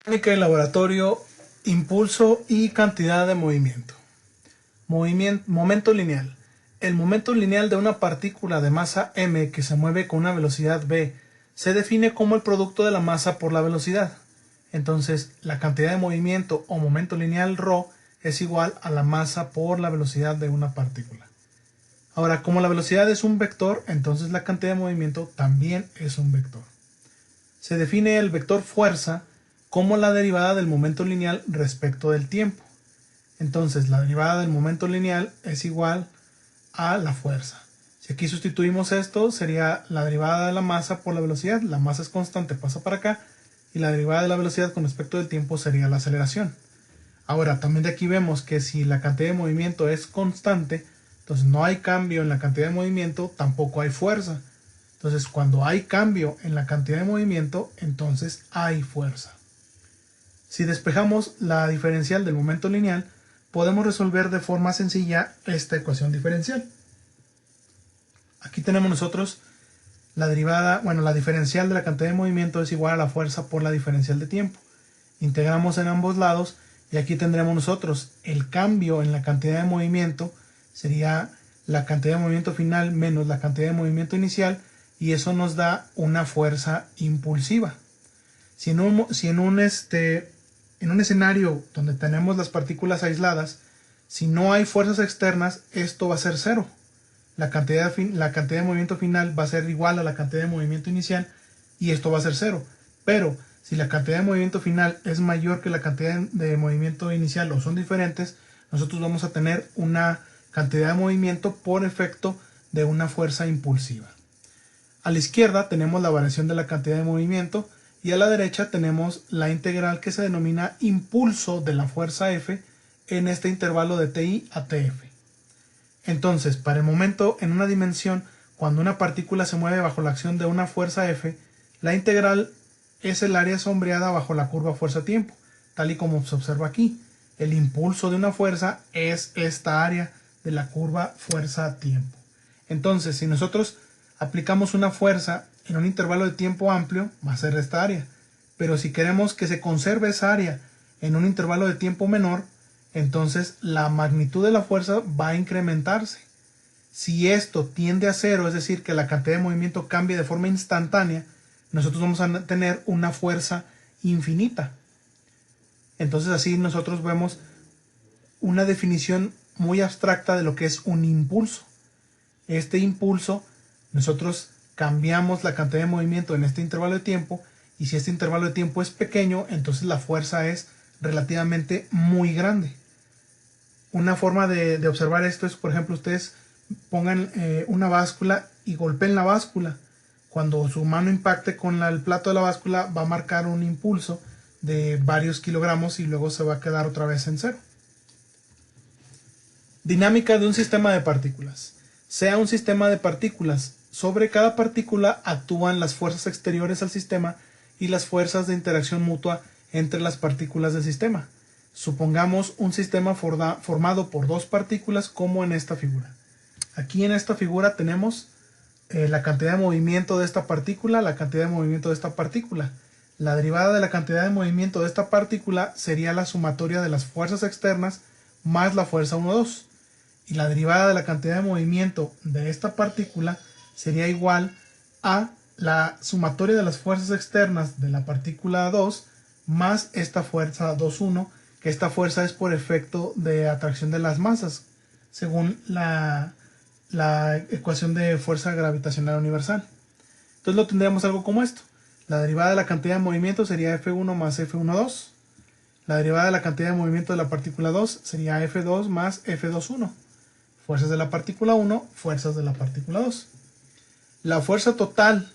Técnica de laboratorio, impulso y cantidad de movimiento. Momento lineal. El momento lineal de una partícula de masa m que se mueve con una velocidad v se define como el producto de la masa por la velocidad. Entonces, la cantidad de movimiento o momento lineal ρ es igual a la masa por la velocidad de una partícula. Ahora, como la velocidad es un vector, entonces la cantidad de movimiento también es un vector. Se define el vector fuerza como la derivada del momento lineal respecto del tiempo. Entonces, la derivada del momento lineal es igual a la fuerza. Si aquí sustituimos esto, sería la derivada de la masa por la velocidad. La masa es constante, pasa para acá. Y la derivada de la velocidad con respecto del tiempo sería la aceleración. Ahora, también de aquí vemos que si la cantidad de movimiento es constante, entonces no hay cambio en la cantidad de movimiento, tampoco hay fuerza. Entonces, cuando hay cambio en la cantidad de movimiento, entonces hay fuerza. Si despejamos la diferencial del momento lineal, podemos resolver de forma sencilla esta ecuación diferencial. Aquí tenemos nosotros la derivada, la diferencial de la cantidad de movimiento es igual a la fuerza por la diferencial de tiempo. Integramos en ambos lados y aquí tendremos nosotros el cambio en la cantidad de movimiento, sería la cantidad de movimiento final menos la cantidad de movimiento inicial, y eso nos da una fuerza impulsiva. Si en un escenario donde tenemos las partículas aisladas, si no hay fuerzas externas, esto va a ser cero. La cantidad de movimiento final va a ser igual a la cantidad de movimiento inicial y esto va a ser cero. Pero si la cantidad de movimiento final es mayor que la cantidad de movimiento inicial o son diferentes, nosotros vamos a tener una cantidad de movimiento por efecto de una fuerza impulsiva. A la izquierda tenemos la variación de la cantidad de movimiento y a la derecha tenemos la integral que se denomina impulso de la fuerza F en este intervalo de TI a TF. Entonces, para el momento en una dimensión, cuando una partícula se mueve bajo la acción de una fuerza F, la integral es el área sombreada bajo la curva fuerza-tiempo, tal y como se observa aquí. El impulso de una fuerza es esta área de la curva fuerza-tiempo. Entonces, si nosotros aplicamos una fuerza en un intervalo de tiempo amplio, va a ser esta área. Pero si queremos que se conserve esa área en un intervalo de tiempo menor, entonces la magnitud de la fuerza va a incrementarse. Si esto tiende a cero, es decir, que la cantidad de movimiento cambie de forma instantánea, nosotros vamos a tener una fuerza infinita. Entonces así nosotros vemos una definición muy abstracta de lo que es un impulso. Este impulso, nosotros cambiamos la cantidad de movimiento en este intervalo de tiempo, y si este intervalo de tiempo es pequeño, entonces la fuerza es relativamente muy grande. Una forma de observar esto es, por ejemplo, ustedes pongan una báscula y golpeen la báscula. Cuando su mano impacte con el plato de la báscula, va a marcar un impulso de varios kilogramos y luego se va a quedar otra vez en cero. Dinámica de un sistema de partículas. Sea un sistema de partículas, sobre cada partícula actúan las fuerzas exteriores al sistema y las fuerzas de interacción mutua entre las partículas del sistema. Supongamos un sistema formado por dos partículas, como en esta figura. Aquí en esta figura tenemos la cantidad de movimiento de esta partícula, la cantidad de movimiento de esta partícula. La derivada de la cantidad de movimiento de esta partícula sería la sumatoria de las fuerzas externas más la fuerza 1, 2. Y la derivada de la cantidad de movimiento de esta partícula sería igual a la sumatoria de las fuerzas externas de la partícula 2 más esta fuerza 2, 1, que esta fuerza es por efecto de atracción de las masas, según la ecuación de fuerza gravitacional universal. Entonces lo tendríamos algo como esto. La derivada de la cantidad de movimiento sería F1 más F1, 2. La derivada de la cantidad de movimiento de la partícula 2 sería F2 más F2, 1. Fuerzas de la partícula 1, fuerzas de la partícula 2. La fuerza total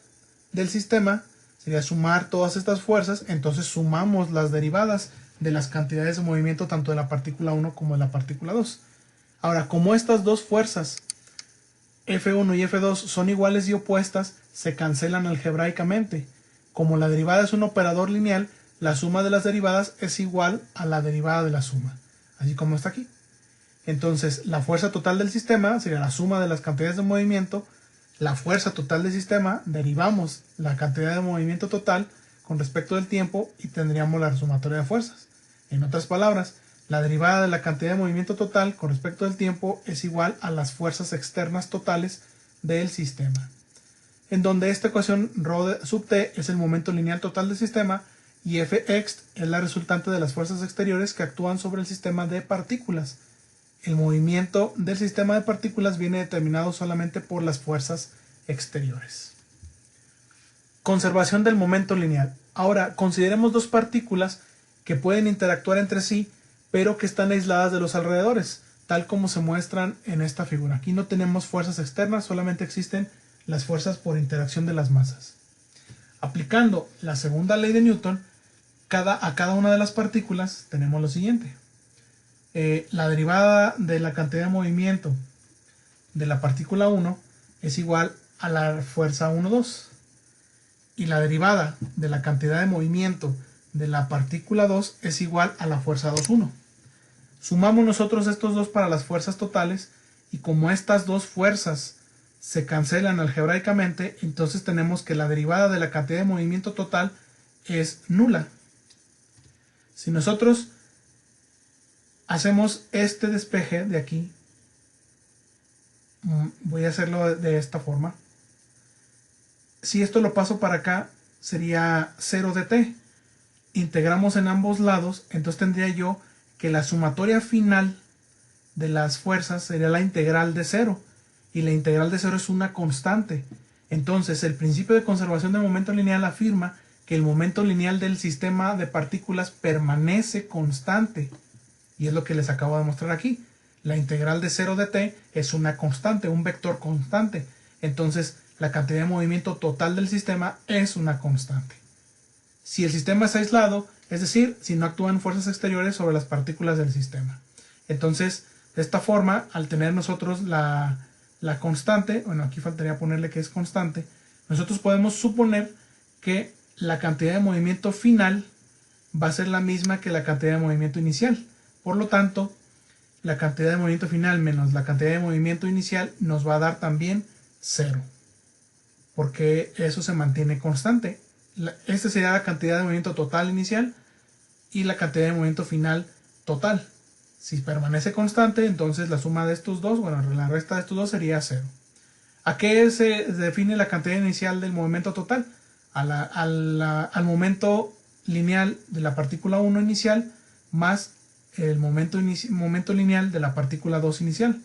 del sistema sería sumar todas estas fuerzas, entonces sumamos las derivadas de las cantidades de movimiento tanto de la partícula 1 como de la partícula 2. Ahora, como estas dos fuerzas, F1 y F2, son iguales y opuestas, se cancelan algebraicamente. Como la derivada es un operador lineal, la suma de las derivadas es igual a la derivada de la suma, así como está aquí. Entonces, la fuerza total del sistema sería la suma de las cantidades de movimiento. La fuerza total del sistema, derivamos la cantidad de movimiento total con respecto del tiempo y tendríamos la sumatoria de fuerzas. En otras palabras, la derivada de la cantidad de movimiento total con respecto del tiempo es igual a las fuerzas externas totales del sistema, en donde esta ecuación ρ sub t es el momento lineal total del sistema y Fx es la resultante de las fuerzas exteriores que actúan sobre el sistema de partículas. El movimiento del sistema de partículas viene determinado solamente por las fuerzas exteriores. Conservación del momento lineal. Ahora, consideremos dos partículas que pueden interactuar entre sí, pero que están aisladas de los alrededores, tal como se muestran en esta figura. Aquí no tenemos fuerzas externas, solamente existen las fuerzas por interacción de las masas. Aplicando la segunda ley de Newton, a cada una de las partículas tenemos lo siguiente. La derivada de la cantidad de movimiento de la partícula 1 es igual a la fuerza 1,2. Y la derivada de la cantidad de movimiento de la partícula 2 es igual a la fuerza 2,1. Sumamos nosotros estos dos para las fuerzas totales y como estas dos fuerzas se cancelan algebraicamente, entonces tenemos que la derivada de la cantidad de movimiento total es nula. Si nosotros hacemos este despeje de aquí, voy a hacerlo de esta forma. Si esto lo paso para acá, sería 0 de t. Integramos en ambos lados, entonces tendría yo que la sumatoria final de las fuerzas sería la integral de 0. Y la integral de 0 es una constante. Entonces, el principio de conservación del momento lineal afirma que el momento lineal del sistema de partículas permanece constante. Y es lo que les acabo de mostrar aquí. La integral de 0 de t es una constante, un vector constante. Entonces, la cantidad de movimiento total del sistema es una constante. Si el sistema es aislado, es decir, si no actúan fuerzas exteriores sobre las partículas del sistema. Entonces, de esta forma, al tener nosotros la constante, bueno, aquí faltaría ponerle que es constante, nosotros podemos suponer que la cantidad de movimiento final va a ser la misma que la cantidad de movimiento inicial. Por lo tanto, la cantidad de movimiento final menos la cantidad de movimiento inicial nos va a dar también 0, porque eso se mantiene constante. Esta sería la cantidad de movimiento total inicial y la cantidad de movimiento final total. Si permanece constante, entonces la suma de estos dos, bueno, la resta de estos dos sería 0. ¿A qué se define la cantidad inicial del movimiento total? Al momento lineal de la partícula 1 inicial más el momento lineal de la partícula 2 inicial.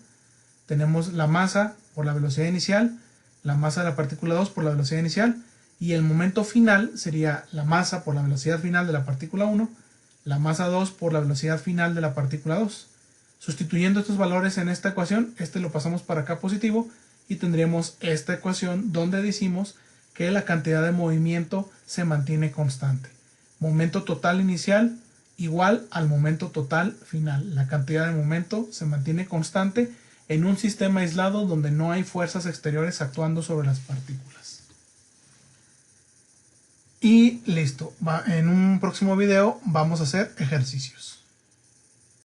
Tenemos la masa por la velocidad inicial, la masa de la partícula 2 por la velocidad inicial, y el momento final sería la masa por la velocidad final de la partícula 1, la masa 2 por la velocidad final de la partícula 2. Sustituyendo estos valores en esta ecuación, este lo pasamos para acá positivo y tendríamos esta ecuación donde decimos que la cantidad de movimiento se mantiene constante. Momento total inicial igual al momento total final. La cantidad de momento se mantiene constante en un sistema aislado donde no hay fuerzas exteriores actuando sobre las partículas. Y listo, en un próximo video vamos a hacer ejercicios.